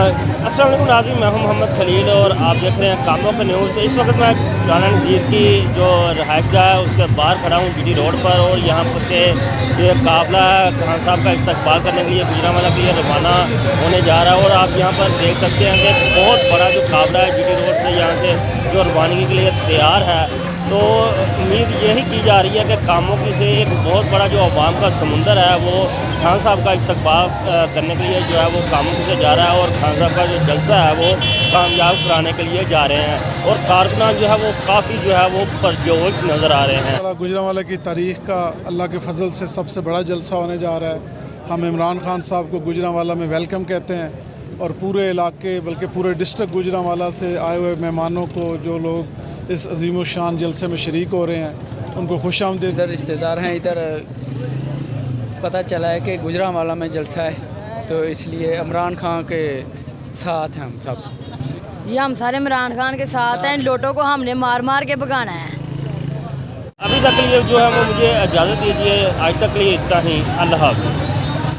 अस्सलाम वालेकुम नाज़रीन, मैं हूं मोहम्मद खलील और आप देख रहे हैं कामों का न्यूज़। तो इस वक्त मैं राना नज़ीर की जो रहायशगाह है उसके बाहर खड़ा हूं जीटी रोड पर, और यहाँ पर से जो काफ़िला है खान साहब का इस्तकबाल करने के लिए गुजरांवाला के लिए रवाना होने जा रहा है। और आप यहाँ पर देख सकते हैं कि बहुत बड़ा जो काफ़िला है जीटी रोड से यहाँ से जो रवानगी के लिए तैयार है। तो उम्मीद यही की जा रही है कि कामों की से एक बहुत बड़ा जो अवाम का समुंदर है वो खान साहब का इस्तकबाल करने के लिए जो है वो कामों से जा रहा है, और खान साहब का जो जलसा है वो कामयाब कराने के लिए जा रहे हैं। और कारकुनान जो है वो काफ़ी जो है वो पुरजोश नज़र आ रहे हैं। गुजरांवाला की तारीख़ का अल्लाह के फजल से सबसे बड़ा जलसा होने जा रहा है। हम इमरान खान साहब को गुजरांवाला में वेलकम कहते हैं, और पूरे इलाके बल्कि पूरे डिस्ट्रिक्ट गुजरांवाला से आए हुए मेहमानों को, जो लोग इस अजीम शान जलसे में शरीक हो रहे हैं, उनको खुशामदीद। इधर रिश्तेदार हैं, इधर पता चला है कि गुजरांवाला में जलसा है, तो इसलिए इमरान खान के साथ हैं हम सब। जी हम सारे इमरान खान के साथ हैं। लोटों को हमने मार मार के भगाना है। अभी तक के लिए जो है वो मुझे इजाज़त दीजिए। आज तक के लिए इतना ही। अल्लाह हाफ़िज़।